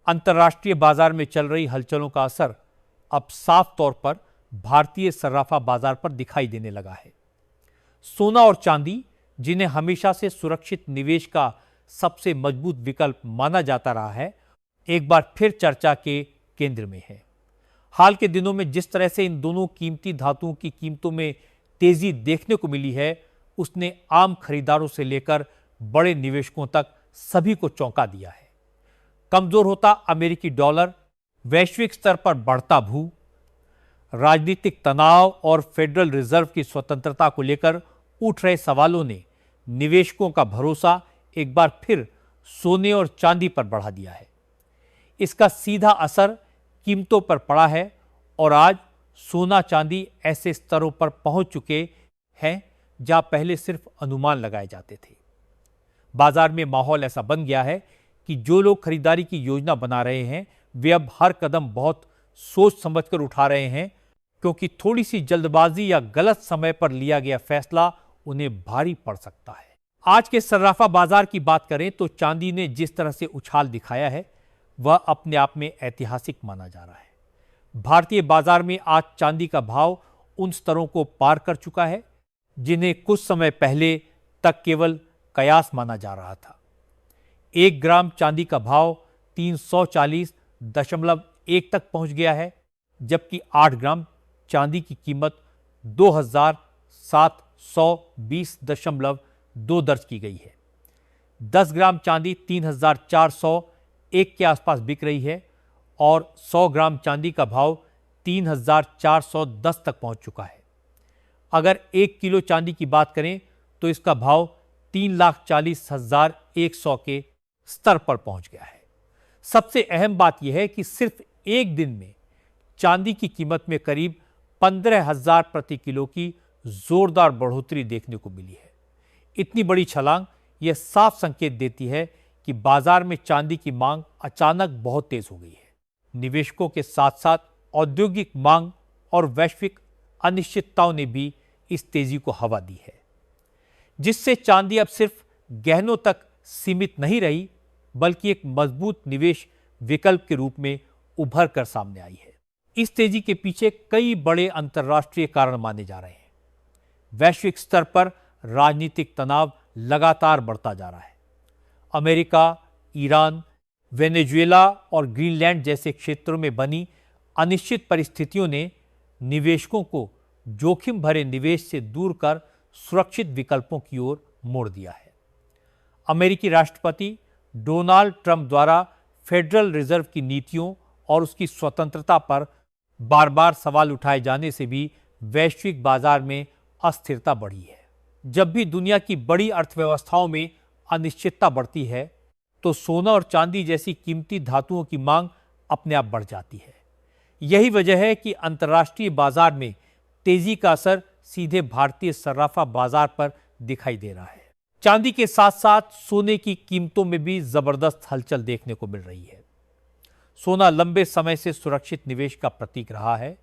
अंतर्राष्ट्रीय बाजार में चल रही हलचलों का असर अब साफ तौर पर भारतीय सर्राफा बाजार पर दिखाई देने लगा है। सोना और चांदी, जिन्हें हमेशा से सुरक्षित निवेश का सबसे मजबूत विकल्प माना जाता रहा है, एक बार फिर चर्चा के केंद्र में है। हाल के दिनों में जिस तरह से इन दोनों कीमती धातुओं की कीमतों में तेजी देखने को मिली है, उसने आम खरीदारों से लेकर बड़े निवेशकों तक सभी को चौंका दिया है। कमजोर होता अमेरिकी डॉलर, वैश्विक स्तर पर बढ़ता भू, राजनीतिक तनाव और फेडरल रिजर्व की स्वतंत्रता को लेकर उठ रहे सवालों ने निवेशकों का भरोसा एक बार फिर सोने और चांदी पर बढ़ा दिया है। इसका सीधा असर कीमतों पर पड़ा है और आज सोना चांदी ऐसे स्तरों पर पहुंच चुके हैं जहां पहले सिर्फ अनुमान लगाए जाते थे। बाजार में माहौल ऐसा बन गया है कि जो लोग खरीदारी की योजना बना रहे हैं, वे अब हर कदम बहुत सोच समझकर उठा रहे हैं, क्योंकि थोड़ी सी जल्दबाजी या गलत समय पर लिया गया फैसला उन्हें भारी पड़ सकता है। आज के सर्राफा बाजार की बात करें तो चांदी ने जिस तरह से उछाल दिखाया है, वह अपने आप में ऐतिहासिक माना जा रहा है। भारतीय बाजार में आज चांदी का भाव उन स्तरों को पार कर चुका है जिन्हें कुछ समय पहले तक केवल कयास माना जा रहा था। 1 ग्राम चांदी का भाव 340.1 तक पहुंच गया है, जबकि 8 ग्राम चांदी की कीमत 2720.2 दर्ज की गई है। 10 ग्राम चांदी 3401 के आसपास बिक रही है और 100 ग्राम चांदी का भाव 3410 तक पहुंच चुका है। अगर 1 किलो चांदी की बात करें तो इसका भाव 3,40,100 के स्तर पर पहुंच गया है। सबसे अहम बात यह है कि सिर्फ एक दिन में चांदी की कीमत में करीब 15,000 प्रति किलो की जोरदार बढ़ोतरी देखने को मिली है। इतनी बड़ी छलांग यह साफ संकेत देती है कि बाजार में चांदी की मांग अचानक बहुत तेज हो गई है। निवेशकों के साथ साथ औद्योगिक मांग और वैश्विक अनिश्चितताओं ने भी इस तेजी को हवा दी है, जिससे चांदी अब सिर्फ गहनों तक सीमित नहीं रही, बल्कि एक मजबूत निवेश विकल्प के रूप में उभर कर सामने आई है। इस तेजी के पीछे कई बड़े अंतर्राष्ट्रीय कारण माने जा रहे हैं। वैश्विक स्तर पर राजनीतिक तनाव लगातार बढ़ता जा रहा है। अमेरिका, ईरान, वेनेजुएला और ग्रीनलैंड जैसे क्षेत्रों में बनी अनिश्चित परिस्थितियों ने निवेशकों को जोखिम भरे निवेश से दूर कर सुरक्षित विकल्पों की ओर मोड़ दिया है। अमेरिकी राष्ट्रपति डोनाल्ड ट्रंप द्वारा फेडरल रिजर्व की नीतियों और उसकी स्वतंत्रता पर बार बार सवाल उठाए जाने से भी वैश्विक बाजार में अस्थिरता बढ़ी है। जब भी दुनिया की बड़ी अर्थव्यवस्थाओं में अनिश्चितता बढ़ती है, तो सोना और चांदी जैसी कीमती धातुओं की मांग अपने आप बढ़ जाती है। यही वजह है कि अंतर्राष्ट्रीय बाजार में तेजी का असर सीधे भारतीय सर्राफा बाजार पर दिखाई दे रहा है। चांदी के साथ साथ सोने की कीमतों में भी जबरदस्त हलचल देखने को मिल रही है। सोना लंबे समय से सुरक्षित निवेश का प्रतीक रहा है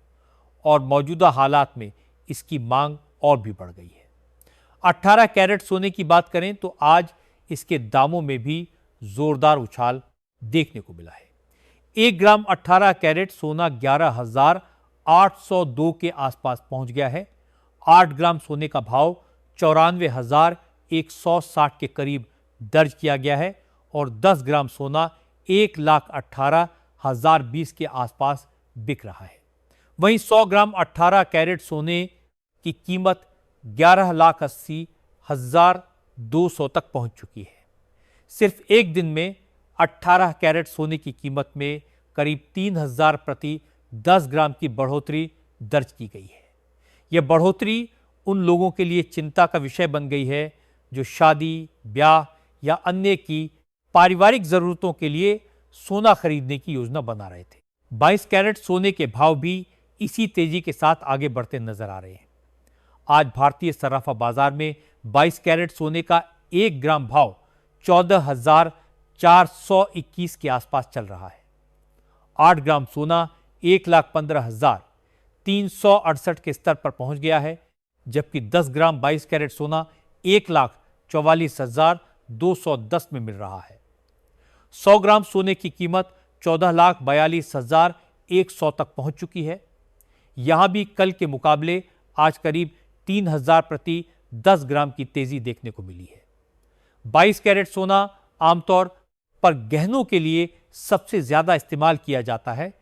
और मौजूदा हालात में इसकी मांग और भी बढ़ गई है। 18 कैरेट सोने की बात करें तो आज इसके दामों में भी जोरदार उछाल देखने को मिला है। 1 ग्राम 18 कैरेट सोना 11,802 के आसपास पहुंच गया है। 8 ग्राम सोने का भाव 94,160 के करीब दर्ज किया गया है और 10 ग्राम सोना 1,18,020 के आसपास बिक रहा है। वहीं 100 ग्राम 18 कैरेट सोने की कीमत 11,80,200 तक पहुंच चुकी है। सिर्फ एक दिन में 18 कैरेट सोने की कीमत में करीब 3,000 प्रति 10 ग्राम की बढ़ोतरी दर्ज की गई है। यह बढ़ोतरी उन लोगों के लिए चिंता का विषय बन गई है जो शादी, ब्याह या अन्य की पारिवारिक जरूरतों के लिए सोना खरीदने की योजना बना रहे थे। 22 कैरेट सोने के भाव भी इसी तेजी के साथ आगे बढ़ते नजर आ रहे हैं। आज भारतीय सर्राफा बाजार में 22 कैरेट सोने का 1 ग्राम भाव 14,421 के आसपास चल रहा है। 8 ग्राम सोना 1,15,368 के स्तर पर पहुंच गया है, जबकि 10 ग्राम 22 कैरेट सोना 1,44,210 में मिल रहा है। 100 ग्राम सोने की कीमत 14,42,100 तक पहुंच चुकी है। यहां भी कल के मुकाबले आज करीब 3,000 प्रति 10 ग्राम की तेजी देखने को मिली है। 22 कैरेट सोना आमतौर पर गहनों के लिए सबसे ज्यादा इस्तेमाल किया जाता है,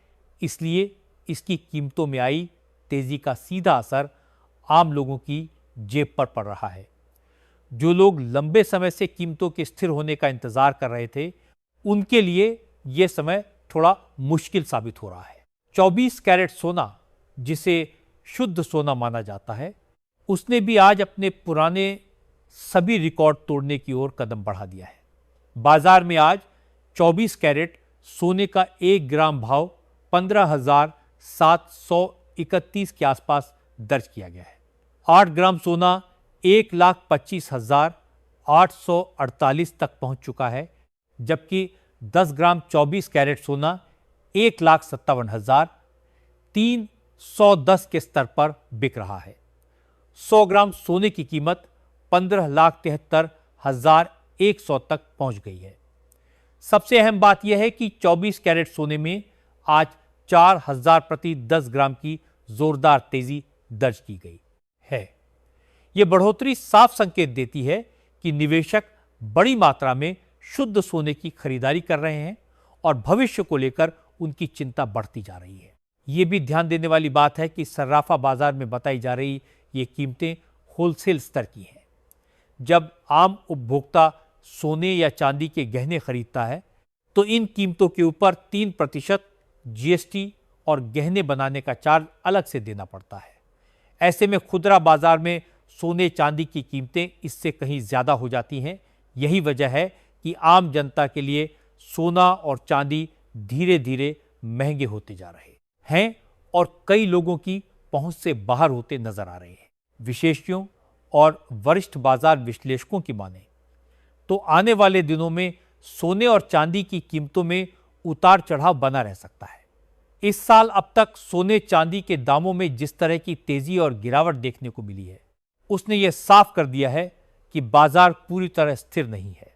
इसलिए इसकी कीमतों में आई तेजी का सीधा असर आम लोगों की जेब पर पड़ रहा है। जो लोग लंबे समय से कीमतों के स्थिर होने का इंतजार कर रहे थे, उनके लिए यह समय थोड़ा मुश्किल साबित हो रहा है। 24 कैरेट सोना, जिसे शुद्ध सोना माना जाता है, उसने भी आज अपने पुराने सभी रिकॉर्ड तोड़ने की ओर कदम बढ़ा दिया है। बाजार में आज 24 कैरेट सोने का 1 ग्राम भाव 15,731 के आसपास दर्ज किया गया है। 8 ग्राम सोना 1,25,848 तक पहुंच चुका है, जबकि 10 ग्राम 24 कैरेट सोना 1,57,310 के स्तर पर बिक रहा है। 100 ग्राम सोने की कीमत 15,73,100 तक पहुंच गई है। सबसे अहम बात यह है कि 24 कैरेट सोने में आज 4,000 प्रति 10 ग्राम की जोरदार तेजी दर्ज की गई है। यह बढ़ोतरी साफ संकेत देती है कि निवेशक बड़ी मात्रा में शुद्ध सोने की खरीदारी कर रहे हैं और भविष्य को लेकर उनकी चिंता बढ़ती जा रही है। यह भी ध्यान देने वाली बात है कि सर्राफा बाजार में बताई जा रही ये कीमतें होलसेल स्तर की हैं। जब आम उपभोक्ता सोने या चांदी के गहने खरीदता है, तो इन कीमतों के ऊपर 3% जीएसटी और गहने बनाने का चार्ज अलग से देना पड़ता है। ऐसे में खुदरा बाजार में सोने चांदी की कीमतें इससे कहीं ज्यादा हो जाती हैं। यही वजह है कि आम जनता के लिए सोना और चांदी धीरे धीरे महंगे होते जा रहे हैं और कई लोगों की पहुंच से बाहर होते नजर आ रहे हैं। विशेषज्ञों और वरिष्ठ बाजार विश्लेषकों की माने तो आने वाले दिनों में सोने और चांदी की कीमतों में उतार चढ़ाव बना रह सकता है। इस साल अब तक सोने चांदी के दामों में जिस तरह की तेजी और गिरावट देखने को मिली है, उसने यह साफ कर दिया है कि बाजार पूरी तरह स्थिर नहीं है।